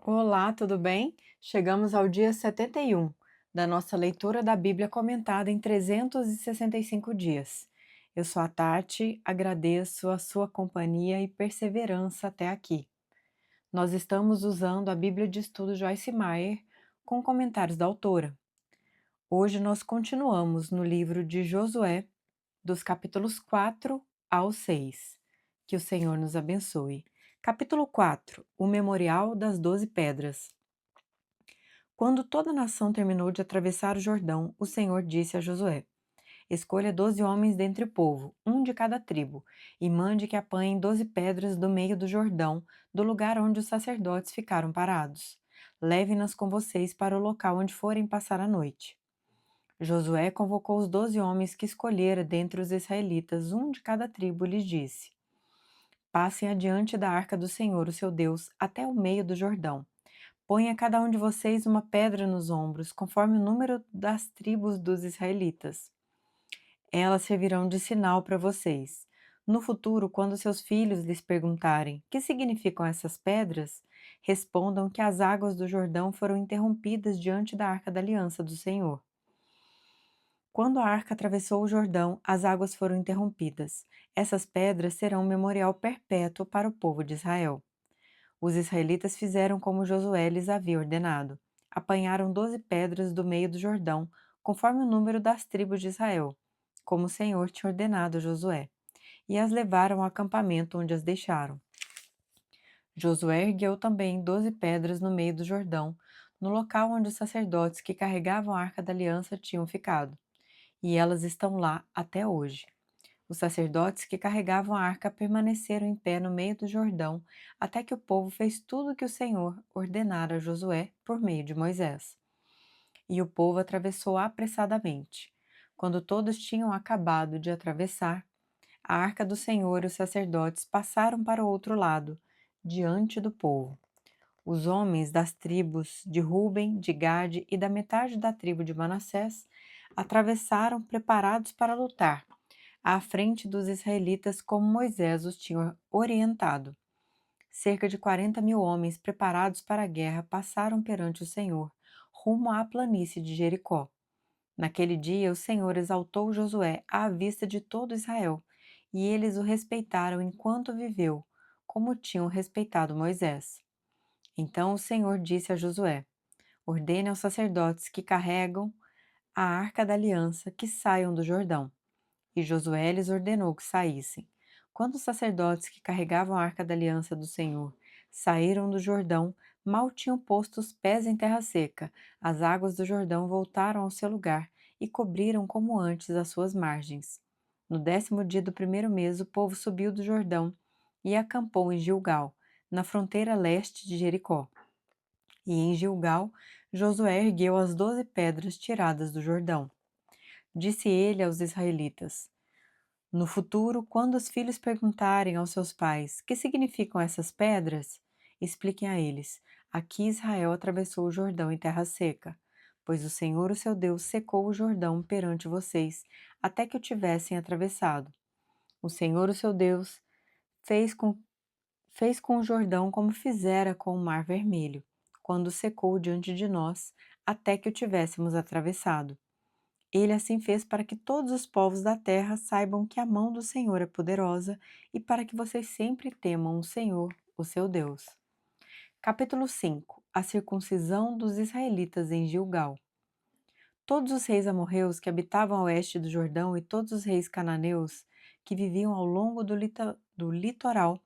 Olá, tudo bem? Chegamos ao dia 71 da nossa leitura da Bíblia comentada em 365 dias. Eu sou a Tati, agradeço a sua companhia e perseverança até aqui. Nós estamos usando a Bíblia de Estudo Joyce Meyer com comentários da autora. Hoje nós continuamos no livro de Josué, dos capítulos 4 ao 6. Que o Senhor nos abençoe. Capítulo 4: O Memorial das 12 Pedras. Quando toda a nação terminou de atravessar o Jordão, o Senhor disse a Josué: Escolha 12 homens dentre o povo, um de cada tribo, e mande que apanhem 12 pedras do meio do Jordão, do lugar onde os sacerdotes ficaram parados. Levem-nas com vocês para o local onde forem passar a noite. Josué convocou os 12 homens que escolhera dentre os israelitas, um de cada tribo, e lhes disse: Passem adiante da arca do Senhor, o seu Deus, até o meio do Jordão. Ponha cada um de vocês uma pedra nos ombros, conforme o número das tribos dos israelitas. Elas servirão de sinal para vocês. No futuro, quando seus filhos lhes perguntarem: Que significam essas pedras? Respondam que as águas do Jordão foram interrompidas diante da arca da aliança do Senhor. Quando a arca atravessou o Jordão, as águas foram interrompidas. Essas pedras serão um memorial perpétuo para o povo de Israel. Os israelitas fizeram como Josué lhes havia ordenado. Apanharam 12 pedras do meio do Jordão, conforme o número das tribos de Israel, como o Senhor tinha ordenado a Josué, e as levaram ao acampamento onde as deixaram. Josué ergueu também 12 pedras no meio do Jordão, no local onde os sacerdotes que carregavam a arca da aliança tinham ficado, e elas estão lá até hoje. Os sacerdotes que carregavam a arca permaneceram em pé no meio do Jordão, até que o povo fez tudo o que o Senhor ordenara a Josué por meio de Moisés. E o povo atravessou apressadamente. Quando todos tinham acabado de atravessar, a arca do Senhor e os sacerdotes passaram para o outro lado, diante do povo. Os homens das tribos de Ruben, de Gade e da metade da tribo de Manassés atravessaram preparados para lutar, à frente dos israelitas, como Moisés os tinha orientado. Cerca de 40.000 homens preparados para a guerra passaram perante o Senhor, rumo à planície de Jericó. Naquele dia, o Senhor exaltou Josué à vista de todo Israel, e eles o respeitaram enquanto viveu, como tinham respeitado Moisés. Então o Senhor disse a Josué: Ordene aos sacerdotes que carregam a arca da aliança que saiam do Jordão. E Josué lhes ordenou que saíssem. Quando os sacerdotes que carregavam a arca da aliança do Senhor saíram do Jordão, mal tinham posto os pés em terra seca. As águas do Jordão voltaram ao seu lugar e cobriram como antes as suas margens. No 10º dia do primeiro mês, o povo subiu do Jordão e acampou em Gilgal, na fronteira leste de Jericó. E em Gilgal, Josué ergueu as 12 pedras tiradas do Jordão. Disse ele aos israelitas: No futuro, quando os filhos perguntarem aos seus pais: Que significam essas pedras? Expliquem a eles: Aqui Israel atravessou o Jordão em terra seca, pois o Senhor, o seu Deus, secou o Jordão perante vocês, até que o tivessem atravessado. O Senhor, o seu Deus, fez com, fez com o Jordão como fizera com o Mar Vermelho, quando o secou diante de nós, até que o tivéssemos atravessado. Ele assim fez para que todos os povos da terra saibam que a mão do Senhor é poderosa e para que vocês sempre temam o Senhor, o seu Deus. Capítulo 5: A circuncisão dos israelitas em Gilgal. Todos os reis amorreus que habitavam a oeste do Jordão e todos os reis cananeus que viviam ao longo do litoral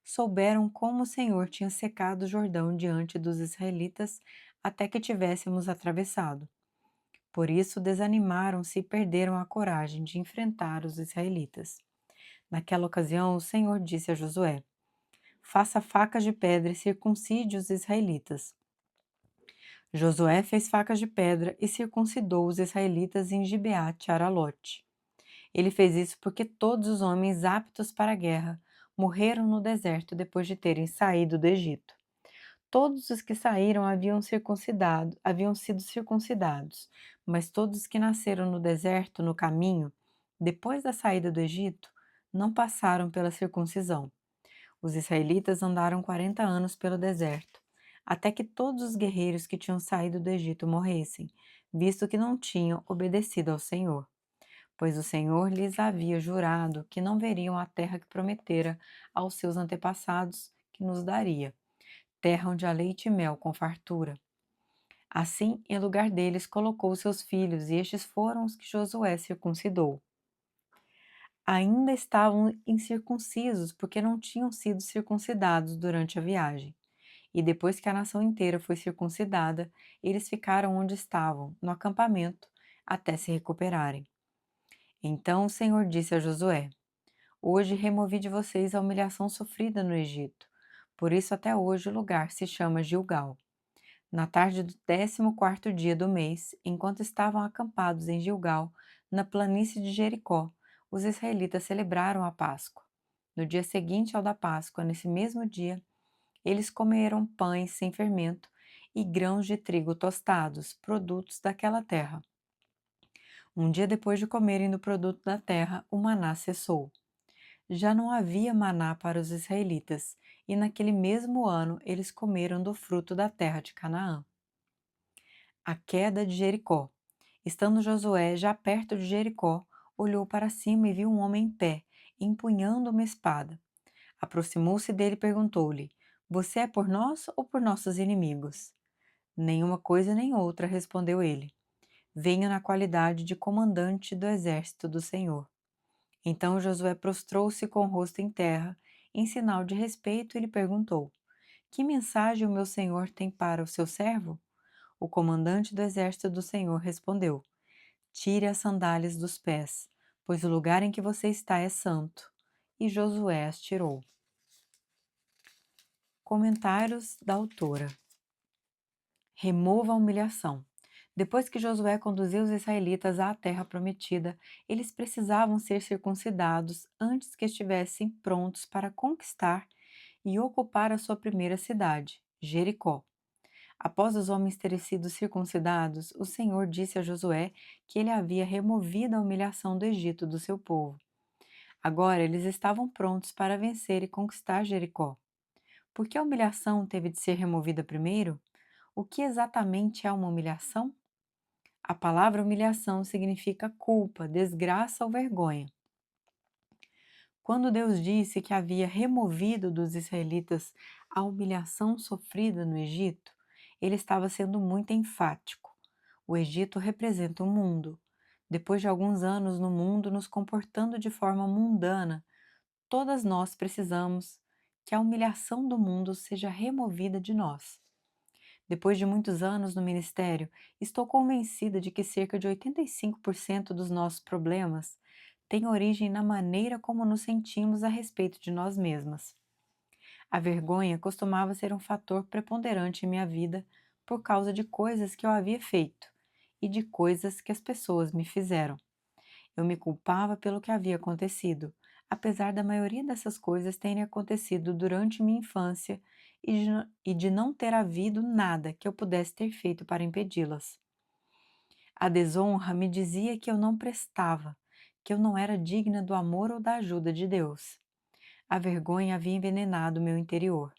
souberam como o Senhor tinha secado o Jordão diante dos israelitas até que tivéssemos atravessado. Por isso desanimaram-se e perderam a coragem de enfrentar os israelitas. Naquela ocasião, o Senhor disse a Josué: Faça facas de pedra e circuncide os israelitas. Josué fez facas de pedra e circuncidou os israelitas em Gibeate Aralote. Ele fez isso porque todos os homens aptos para a guerra morreram no deserto depois de terem saído do Egito. Todos os que saíram haviam sido circuncidados, mas todos os que nasceram no deserto, no caminho, depois da saída do Egito, não passaram pela circuncisão. Os israelitas andaram 40 anos pelo deserto, até que todos os guerreiros que tinham saído do Egito morressem, visto que não tinham obedecido ao Senhor. Pois o Senhor lhes havia jurado que não veriam a terra que prometera aos seus antepassados que nos daria, terra onde há leite e mel com fartura. Assim, em lugar deles, colocou seus filhos, e estes foram os que Josué circuncidou. Ainda estavam incircuncisos, porque não tinham sido circuncidados durante a viagem. E depois que a nação inteira foi circuncidada, eles ficaram onde estavam, no acampamento, até se recuperarem. Então o Senhor disse a Josué: Hoje removi de vocês a humilhação sofrida no Egito. Por isso até hoje o lugar se chama Gilgal. Na tarde do 14º dia do mês, enquanto estavam acampados em Gilgal, na planície de Jericó, os israelitas celebraram a Páscoa. No dia seguinte ao da Páscoa, nesse mesmo dia, eles comeram pães sem fermento e grãos de trigo tostados, produtos daquela terra. Um dia depois de comerem do produto da terra, o maná cessou. Já não havia maná para os israelitas, e naquele mesmo ano eles comeram do fruto da terra de Canaã. A queda de Jericó. Estando Josué já perto de Jericó, olhou para cima e viu um homem em pé, empunhando uma espada. Aproximou-se dele e perguntou-lhe: Você é por nós ou por nossos inimigos? Nenhuma coisa nem outra, respondeu ele. Venho na qualidade de comandante do exército do Senhor. Então Josué prostrou-se com o rosto em terra, em sinal de respeito, e lhe perguntou: Que mensagem o meu senhor tem para o seu servo? O comandante do exército do Senhor respondeu: Tire as sandálias dos pés, pois o lugar em que você está é santo. E Josué as tirou. Comentários da autora. Remova a humilhação. Depois que Josué conduziu os israelitas à terra prometida, eles precisavam ser circuncidados antes que estivessem prontos para conquistar e ocupar a sua primeira cidade, Jericó. Após os homens terem sido circuncidados, o Senhor disse a Josué que ele havia removido a humilhação do Egito do seu povo. Agora eles estavam prontos para vencer e conquistar Jericó. Por que a humilhação teve de ser removida primeiro? O que exatamente é uma humilhação? A palavra humilhação significa culpa, desgraça ou vergonha. Quando Deus disse que havia removido dos israelitas a humilhação sofrida no Egito, ele estava sendo muito enfático. O Egito representa o mundo. Depois de alguns anos no mundo nos comportando de forma mundana, todas nós precisamos que a humilhação do mundo seja removida de nós. Depois de muitos anos no ministério, estou convencida de que cerca de 85% dos nossos problemas têm origem na maneira como nos sentimos a respeito de nós mesmas. A vergonha costumava ser um fator preponderante em minha vida por causa de coisas que eu havia feito e de coisas que as pessoas me fizeram. Eu me culpava pelo que havia acontecido, apesar da maioria dessas coisas terem acontecido durante minha infância e de não ter havido nada que eu pudesse ter feito para impedi-las. A desonra me dizia que eu não prestava, que eu não era digna do amor ou da ajuda de Deus. A vergonha havia envenenado meu interior.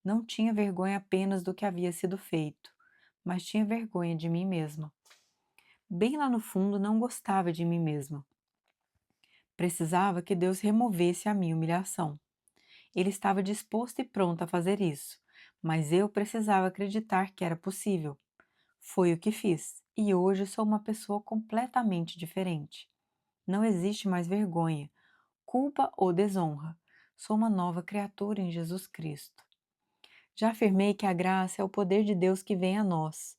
Não tinha vergonha apenas do que havia sido feito, mas tinha vergonha de mim mesma. Bem lá no fundo, não gostava de mim mesma. Precisava que Deus removesse a minha humilhação. Ele estava disposto e pronto a fazer isso, mas eu precisava acreditar que era possível. Foi o que fiz, e hoje sou uma pessoa completamente diferente. Não existe mais vergonha, culpa ou desonra. Sou uma nova criatura em Jesus Cristo. Já afirmei que a graça é o poder de Deus que vem a nós,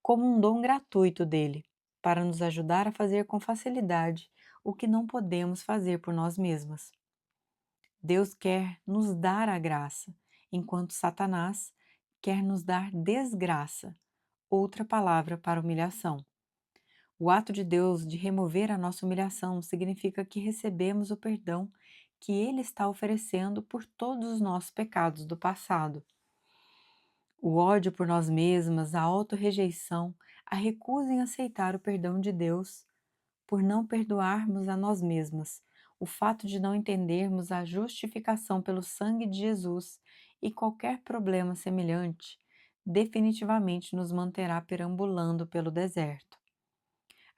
como um dom gratuito dele, para nos ajudar a fazer com facilidade o que não podemos fazer por nós mesmas. Deus quer nos dar a graça, enquanto Satanás quer nos dar desgraça, outra palavra para humilhação. O ato de Deus de remover a nossa humilhação significa que recebemos o perdão que Ele está oferecendo por todos os nossos pecados do passado. O ódio por nós mesmas, a autorrejeição, a recusa em aceitar o perdão de Deus por não perdoarmos a nós mesmas, o fato de não entendermos a justificação pelo sangue de Jesus e qualquer problema semelhante, definitivamente nos manterá perambulando pelo deserto.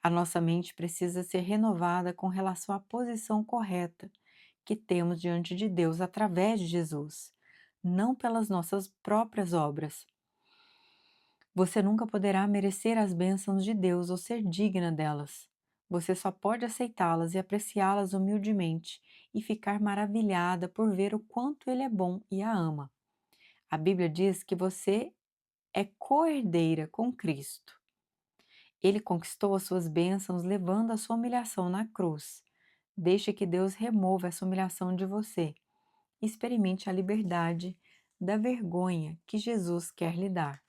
A nossa mente precisa ser renovada com relação à posição correta que temos diante de Deus através de Jesus, não pelas nossas próprias obras. Você nunca poderá merecer as bênçãos de Deus ou ser digna delas. Você só pode aceitá-las e apreciá-las humildemente e ficar maravilhada por ver o quanto Ele é bom e a ama. A Bíblia diz que você é co-herdeira com Cristo. Ele conquistou as suas bênçãos levando a sua humilhação na cruz. Deixe que Deus remova essa humilhação de você. Experimente a liberdade da vergonha que Jesus quer lhe dar.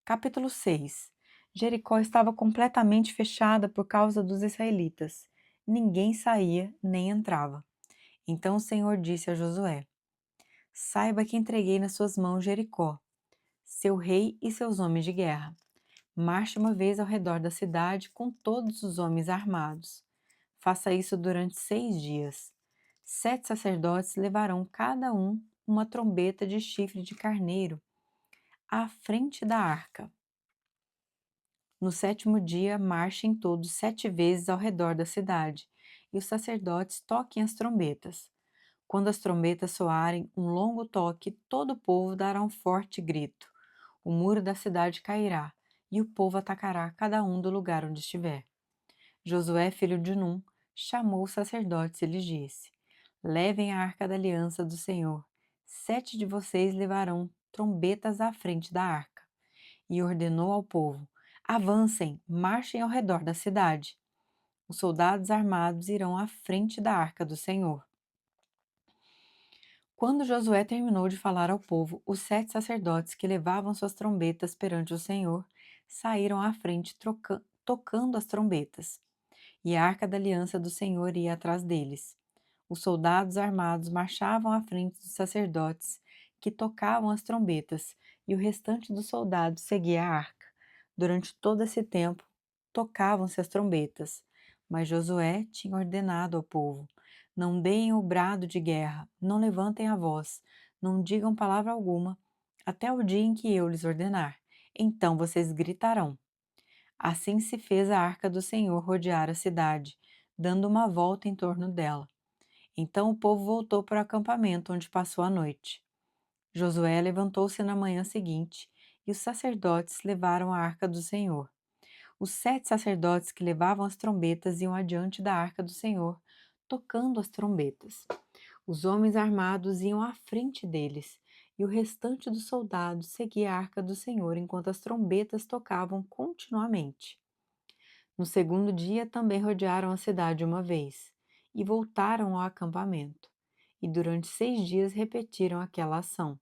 Capítulo 6. Jericó estava completamente fechada por causa dos israelitas. Ninguém saía nem entrava. Então o Senhor disse a Josué: Saiba que entreguei nas suas mãos Jericó, seu rei e seus homens de guerra. Marche uma vez ao redor da cidade com todos os homens armados. Faça isso durante 6 dias. 7 sacerdotes levarão cada um uma trombeta de chifre de carneiro à frente da arca. No 7º dia, marchem todos 7 vezes ao redor da cidade, e os sacerdotes toquem as trombetas. Quando as trombetas soarem um longo toque, todo o povo dará um forte grito. O muro da cidade cairá, e o povo atacará cada um do lugar onde estiver. Josué, filho de Num, chamou os sacerdotes e lhes disse: Levem a arca da aliança do Senhor. 7 de vocês levarão trombetas à frente da arca. E ordenou ao povo: Avancem, marchem ao redor da cidade. Os soldados armados irão à frente da arca do Senhor. Quando Josué terminou de falar ao povo, os 7 sacerdotes que levavam suas trombetas perante o Senhor saíram à frente tocando as trombetas, e a arca da aliança do Senhor ia atrás deles. Os soldados armados marchavam à frente dos sacerdotes que tocavam as trombetas, e o restante dos soldados seguia a arca. Durante todo esse tempo, tocavam-se as trombetas, mas Josué tinha ordenado ao povo: Não deem o brado de guerra, não levantem a voz, não digam palavra alguma, até o dia em que eu lhes ordenar. Então vocês gritarão. Assim se fez a arca do Senhor rodear a cidade, dando uma volta em torno dela. Então o povo voltou para o acampamento onde passou a noite. Josué levantou-se na manhã seguinte, e os sacerdotes levaram a arca do Senhor. Os 7 sacerdotes que levavam as trombetas iam adiante da arca do Senhor, tocando as trombetas. Os homens armados iam à frente deles, e o restante dos soldados seguia a arca do Senhor enquanto as trombetas tocavam continuamente. No 2º dia também rodearam a cidade uma vez, e voltaram ao acampamento, e durante 6 dias repetiram aquela ação.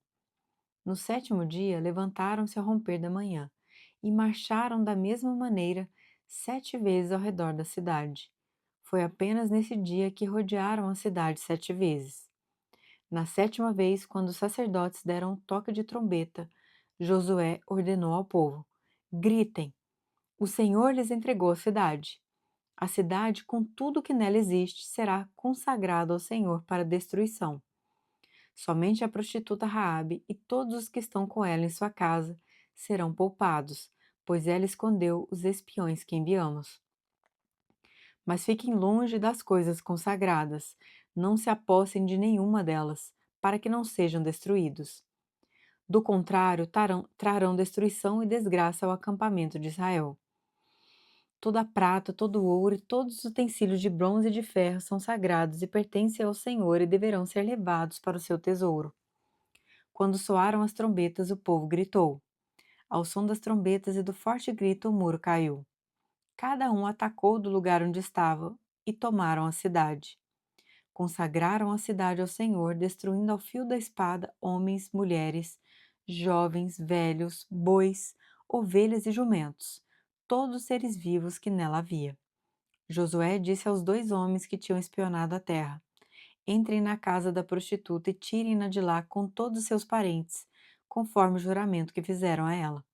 No 7º dia levantaram-se ao romper da manhã, e marcharam da mesma maneira 7 vezes ao redor da cidade. Foi apenas nesse dia que rodearam a cidade 7 vezes. Na 7ª vez, quando os sacerdotes deram um toque de trombeta, Josué ordenou ao povo: Gritem! O Senhor lhes entregou a cidade. A cidade, com tudo que nela existe, será consagrada ao Senhor para destruição. Somente a prostituta Raabe e todos os que estão com ela em sua casa serão poupados, pois ela escondeu os espiões que enviamos. Mas fiquem longe das coisas consagradas, não se apossem de nenhuma delas, para que não sejam destruídos. Do contrário, trarão destruição e desgraça ao acampamento de Israel. Toda a prata, todo o ouro e todos os utensílios de bronze e de ferro são sagrados e pertencem ao Senhor e deverão ser levados para o seu tesouro. Quando soaram as trombetas, o povo gritou. Ao som das trombetas e do forte grito, o muro caiu. Cada um atacou do lugar onde estava e tomaram a cidade. Consagraram a cidade ao Senhor, destruindo ao fio da espada homens, mulheres, jovens, velhos, bois, ovelhas e jumentos, todos os seres vivos que nela havia. Josué disse aos 2 homens que tinham espionado a terra: Entrem na casa da prostituta e tirem-na de lá com todos os seus parentes, conforme o juramento que fizeram a ela.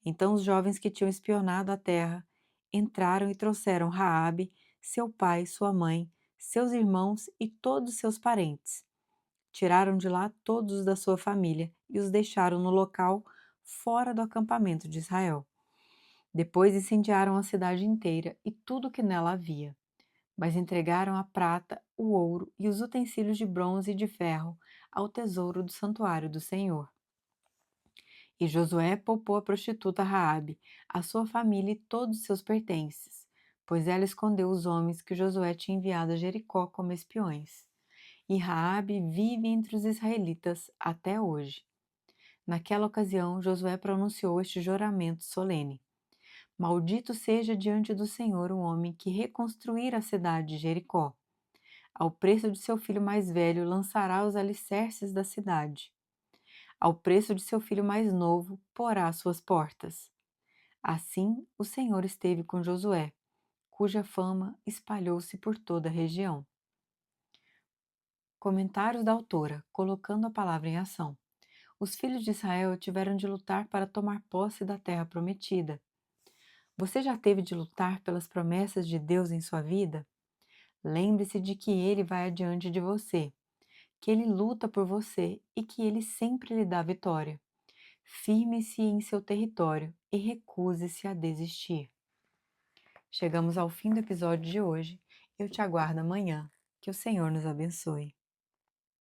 Então os jovens que tinham espionado a terra entraram e trouxeram Raabe, seu pai, sua mãe, seus irmãos e todos seus parentes. tiraram de lá todos os da sua família e os deixaram no local fora do acampamento de Israel. Depois incendiaram a cidade inteira e tudo o que nela havia, mas entregaram a prata, o ouro e os utensílios de bronze e de ferro ao tesouro do santuário do Senhor. E Josué poupou a prostituta Raabe, a sua família e todos os seus pertences, pois ela escondeu os homens que Josué tinha enviado a Jericó como espiões. E Raabe vive entre os israelitas até hoje. Naquela ocasião, Josué pronunciou este juramento solene: Maldito seja diante do Senhor o homem que reconstruir a cidade de Jericó. Ao preço de seu filho mais velho lançará os alicerces da cidade. Ao preço de seu filho mais novo porá suas portas. Assim o Senhor esteve com Josué, cuja fama espalhou-se por toda a região. Comentários da autora, colocando a palavra em ação. Os filhos de Israel tiveram de lutar para tomar posse da terra prometida. Você já teve de lutar pelas promessas de Deus em sua vida? Lembre-se de que Ele vai adiante de você, que Ele luta por você e que Ele sempre lhe dá vitória. Firme-se em seu território e recuse-se a desistir. Chegamos ao fim do episódio de hoje. Eu te aguardo amanhã. Que o Senhor nos abençoe.